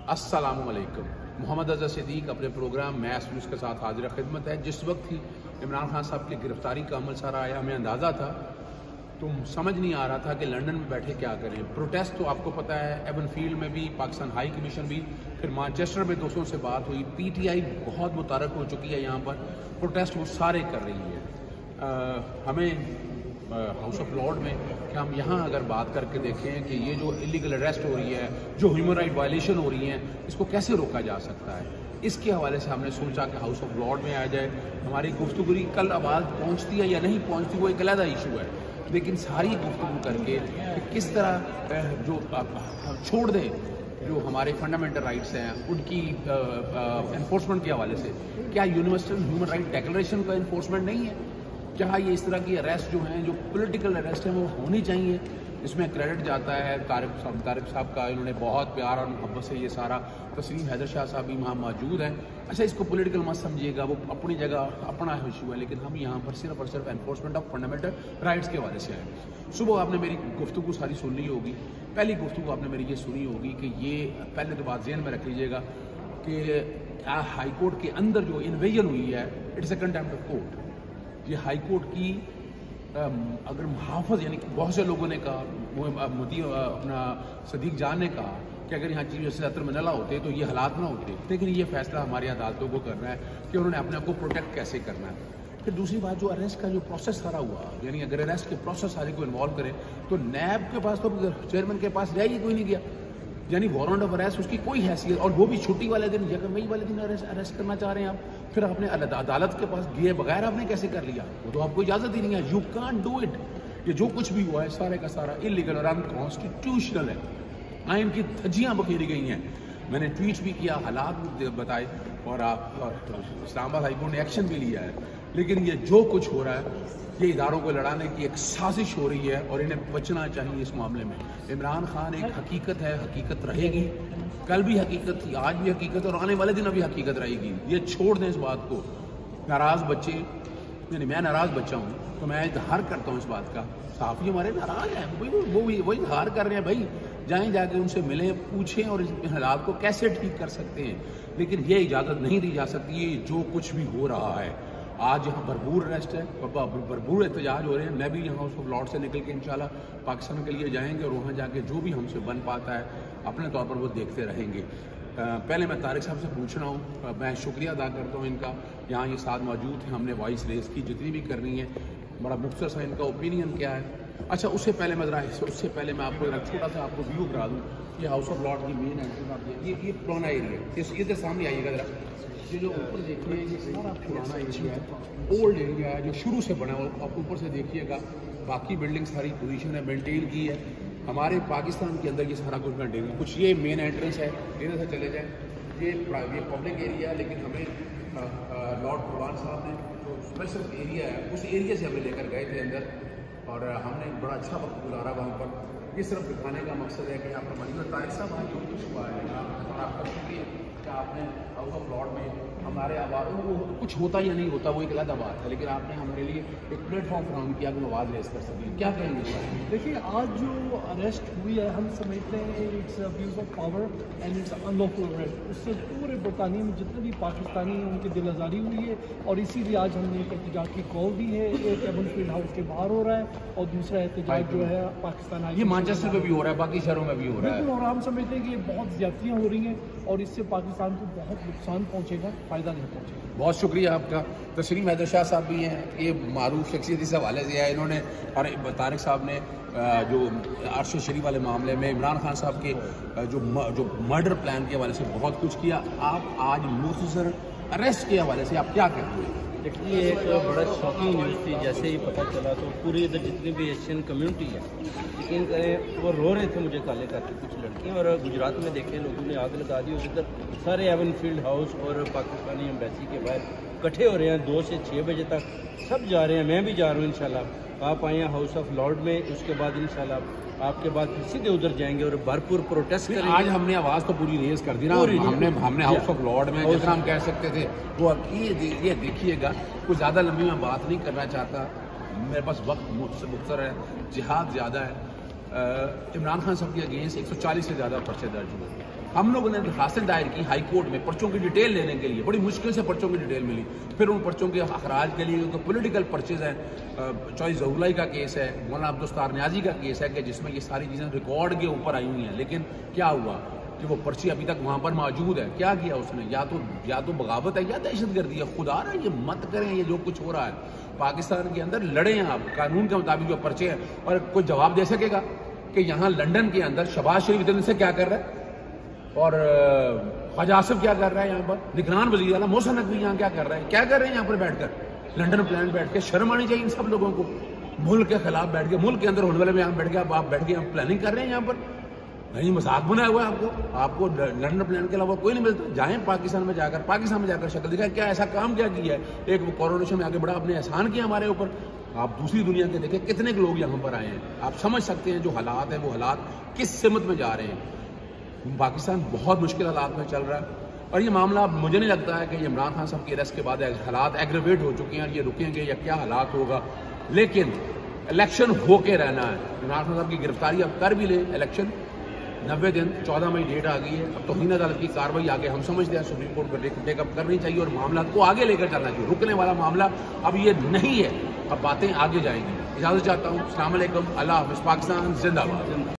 अस्सलाम वालेकुम। मोहम्मद अज़हर सिद्दीक़ अपने प्रोग्राम मैस न्यूज़ के साथ हाजिर खिदमत है। जिस वक्त ही इमरान खान साहब की गिरफ्तारी का अमल सारा आया, हमें अंदाज़ा था, तो समझ नहीं आ रहा था कि लंदन में बैठे क्या करें। प्रोटेस्ट तो आपको पता है, एवन फील्ड में भी, पाकिस्तान हाई कमीशन भी, फिर मैनचेस्टर में दोस्तों से बात हुई, PTI बहुत मुतारक हो चुकी है यहाँ पर, प्रोटेस्ट वो सारे कर रही है। हमें हाउस ऑफ लॉर्ड में कि हम यहाँ अगर बात करके देखें कि ये जो इलीगल अरेस्ट हो रही है, जो ह्यूमन राइट वायलेशन हो रही हैं, इसको कैसे रोका जा सकता है, इसके हवाले से हमने सोचा कि हाउस ऑफ लॉर्ड में आ जाए। हमारी गुफ्तगू कल आवाज़ पहुँचती है या नहीं पहुँचती वो एक अलग इशू है, लेकिन सारी गुफ्तगू करके कि किस तरह जो छोड़ दें जो हमारे फंडामेंटल राइट्स हैं उनकी एनफोर्समेंट के हवाले से। क्या यूनिवर्सल ह्यूमन राइट डिक्लेरेशन का एनफोर्समेंट नहीं है? क्या ये इस तरह की अरेस्ट जो हैं, जो पॉलिटिकल अरेस्ट हैं, वो होनी चाहिए? इसमें क्रेडिट जाता है तारिक साहब का, इन्होंने बहुत प्यार और मोहब्बत से ये सारा, तस्लीम हैदर शाह साहब भी वहाँ मौजूद हैं। अच्छा, इसको पॉलिटिकल मत समझिएगा, वो अपनी जगह अपना इशू है, लेकिन हम यहाँ पर सिर्फ और सिर्फ एनफोर्समेंट ऑफ फंडामेंटल राइट्स के हवाले से आए। सुबह आपने मेरी गुफ्तगू सारी सुन ली होगी। पहली गुफ्तगू आपने मेरी ये सुनी होगी कि ये पहले तो बात ज़हन में रख लीजिएगा कि हाई कोर्ट के अंदर जो इन्वेजन हुई है, it's a contempt of court. ये हाई कोर्ट की अगर मुहाफ़िज़, यानी कि बहुत से लोगों ने कहा, मोदी अपना सदीक जान ने कहा कि अगर यहाँ चीफ जस्टिस अतर मिनला होते तो ये हालात ना होते, लेकिन ये फैसला हमारी अदालतों को करना है कि उन्होंने अपने आप को प्रोटेक्ट कैसे करना है। फिर दूसरी बात, जो अरेस्ट का जो प्रोसेस सारा हुआ, यानी अगर अरेस्ट के प्रोसेस सारे को इन्वॉल्व करें तो नैब के पास, तो चेयरमैन के पास रह ही कोई नहीं गया, यानी वारंट ऑफ अरेस्ट उसकी कोई हैसियत, और वो भी छुट्टी वाले दिन, मई वाले दिन अरेस्ट करना चाह रहे हैं आप। फिर आपने अदालत के पास दिए बगैर आपने कैसे कर लिया? वो तो आपको इजाज़त ही नहीं है। You can't do it. ये जो कुछ भी हुआ है सारे का सारा इलीगल और अनकॉन्स्टिट्यूशनल है। आइन की धज्जियाँ बखेरी गई हैं। मैंने ट्वीट भी किया, हालात भी बताए, और इस्लामाबाद हाई कोर्ट ने एक्शन भी लिया है। लेकिन ये जो कुछ हो रहा है, ये इदारों को लड़ाने की एक साजिश हो रही है और इन्हें बचना चाहिए इस मामले में। इमरान खान एक हकीकत है, हकीकत रहेगी, कल भी हकीकत थी, आज भी हकीकत, और आने वाले दिन भी हकीकत रहेगी। ये छोड़ दें इस बात को। नाराज़ बच्चे, यानी मैं नाराज़ बच्चा हूँ तो मैं इजहार करता हूँ इस बात का। साफ़ी हमारे नाराज़ हैं, वो इजहार कर रहे हैं, भाई जाएँ, जाके उनसे मिलें, पूछें और इस हालात को कैसे ठीक कर सकते हैं। लेकिन ये इजाज़त नहीं दी जा सकती है जो कुछ भी हो रहा है। आज यहाँ भरपूर अरेस्ट है, भरपूर एहतजाज हो रहे हैं। मैं भी यहाँ हाउस ऑफ लॉर्ड से निकल के इंशाल्लाह पाकिस्तान के लिए जाएंगे और वहाँ जाके जो भी हमसे बन पाता है अपने तौर पर वो देखते रहेंगे। पहले मैं तारिक साहब से पूछ रहा हूँ, मैं शुक्रिया अदा करता हूँ इनका, यहाँ ये साथ मौजूद हैं, हमने वॉइस रेस की जितनी भी करनी है। बड़ा मुख्तसर सा इनका ओपिनियन क्या है। अच्छा, उससे पहले मैं आपको एक छोटा सा आपको व्यू करा दूँ। ये हाउस ऑफ लॉर्ड की मेन एंट्री, ये पुराना एरिया है, इधर सामने आइएगा ज़रा। ये जो ऊपर देखिए, ये सारा पुराना एरिया है, ओल्ड एरिया है जो शुरू से बना है। आप ऊपर से देखिएगा, बाकी बिल्डिंग सारी पोजीशन है, मेंटेन की है। हमारे पाकिस्तान के अंदर ये सारा कुछ मेंटेन है। कुछ ये मेन एंट्रेंस है, इधर से चले जाएँ, ये पब्लिक एरिया है, लेकिन हमें लॉर्ड कुरान साहब ने जो स्पेशल एरिया है, उस एरिया से हमें लेकर गए थे अंदर, और हमने बड़ा अच्छा वक्त गुजारा वहाँ पर। ये सिर्फ दिखाने का मकसद है कि आप हमारी तारिक साहब आज जो कुछ हुआ है, आपका शुक्रिया कि आपने हाउस ऑफ लॉर्ड में हमारे आवाज़ों को, कुछ होता या नहीं होता वो एक अलग बात है, लेकिन आपने हमारे लिए एक प्लेटफॉर्म फराहम किया कि हम आवाज़ रेस कर सकें। क्या कहेंगे? देखिए, आज जो अरेस्ट हुई है, हम समझते हैं it's abuse of power and it's unlawful arrest. उससे पूरे बरतानिया में जितने भी पाकिस्तानी हैं उनकी दिल आज़ारी हुई है, और इसीलिए आज हमने एक एहतजाज की कॉल दी है। एक एवनफील्ड हाउस के बाहर हो रहा है, और दूसरा एहतजाज जो है पाकिस्तान, ये मैनचेस्टर में भी हो रहा है, बाकी शहरों में भी हो रहा है। और हम समझते हैं कि ये बहुत ज़्यादतियाँ हो रही हैं और इससे पाकिस्तान को बहुत नुकसान पहुँचेगा, फ़ायदा नहीं पहुँचेगा। बहुत शुक्रिया आपका। तस्लीम हैदर शाह साहब भी हैं, ये मारूफ शख्सियत इस हवाले से है, इन्होंने, और तारिक साहब ने जो अरशद शरीफ वाले मामले में इमरान खान साहब के जो मर्डर प्लान के हवाले से बहुत कुछ किया। आप आज मुख्तसर अरेस्ट के हवाले से आप क्या कहते हैं? देखिए, एक बड़ा शॉकिंग न्यूज़ थी। जैसे ही पता चला तो पूरी इधर जितनी भी एशियन कम्युनिटी है, लेकिन वो रो रहे थे मुझे काले करके कुछ लड़कियाँ। और गुजरात में देखे लोगों ने आग लगा दी, और इधर सारे एवनफील्ड हाउस और पाकिस्तानी एम्बेसी के बाहर इकट्ठे हो रहे हैं 2 से 6 बजे तक। सब जा रहे हैं, मैं भी जा रहा हूँ इंशाल्लाह। आप आए हैं हाउस ऑफ लॉर्ड में, उसके बाद इंशाल्लाह आपके बाद फिर सीधे उधर जाएंगे और भरपूर प्रोटेस्ट करेंगे। आज हमने आवाज़ तो पूरी रेज कर दी ना, हमने हाउस ऑफ लॉर्ड में जितना हम कह सकते थे वो। ये देखिएगा, कुछ ज़्यादा लंबी मैं बात नहीं करना चाहता, मेरे पास वक्त मुख्तर है, जिहाद ज़्यादा है। इमरान खान साहब के अगेंस्ट 140 से ज़्यादा पर्चे दर्ज हुए। ہم لوگوں نے درخواستیں دائر کی ہائی کورٹ میں پرچوں کی ڈیٹیل لینے کے لیے، بڑی مشکل سے پرچوں کی ڈیٹیل ملی، پھر ان پرچوں کے اخراج کے لیے تو پولیٹیکل پرچیز ہیں، چوائس ظہور کا کیس ہے، مولانا عبدالستار نیازی کا کیس ہے کہ جس میں یہ ساری چیزیں ریکارڈ کے اوپر آئی ہوئی ہیں، لیکن کیا ہوا کہ وہ پرچی ابھی تک وہاں پر موجود ہے. کیا کیا اس نے؟ یا تو بغاوت ہے یا دہشت گردی ہے. خدا رہا یہ مت کریں یہ جو کچھ ہو رہا ہے. پاکستان کے اندر لڑیں آپ قانون کے مطابق جو پرچے ہیں، اور کوئی جواب دے سکے گا کہ یہاں لنڈن کے اندر شہباز شریف اتنے سے کیا کر رہا ہے اور خواجہ آصف کیا کر رہا ہے یہاں پر، نگران وزیر اعلیٰ محسن نقوی یہاں کیا کر رہا ہے، کیا کر رہے ہیں یہاں پر بیٹھ کر لنڈن پلان بیٹھ کے؟ شرم آنی چاہیے ان سب لوگوں کو. ملک کے خلاف بیٹھ کے، ملک کے اندر ہونے والے میں یہاں بیٹھ کے آپ بیٹھ کے پلاننگ کر رہے ہیں یہاں پر. نہیں مذاق بنا ہوا ہے آپ کو لنڈن پلان کے علاوہ کوئی نہیں ملتا. جائیں پاکستان میں جا کر شکل دکھائیں کیا ایسا کام کیا ہے. ایک وہ کورونیشن میں آگے بڑا اپنے احسان کیا ہمارے اوپر. آپ دوسری دنیا کے دیکھیں کتنے لوگ یہاں پر آئے ہیں. آپ سمجھ سکتے ہیں جو حالات ہیں وہ حالات کس سمت میں جا رہے ہیں. پاکستان بہت مشکل حالات میں چل رہا ہے، اور یہ معاملہ مجھے نہیں لگتا ہے کہ یہ عمران خان صاحب کی اریسٹ کے بعد حالات ایگریویٹ ہو چکے ہیں اور یہ رکیں گے یا کیا حالات ہوگا. لیکن الیکشن ہو کے رہنا ہے. عمران خان صاحب کی گرفتاری اب کر بھی لیں، الیکشن 90 دن 14 مئی ڈیٹ آ گئی ہے. اب توہین عدالت کی کارروائی آگے ہم سمجھتے ہیں سپریم کورٹ کو ٹیک اپ کرنی چاہیے اور معاملات کو آگے لے کر چلنا چاہیے. رکنے والا معاملہ اب یہ نہیں ہے، اب باتیں آگے جائیں گی. اجازت چاہتا ہوں. السلام علیکم. اللہ حافظ. پاکستان زندہ باد.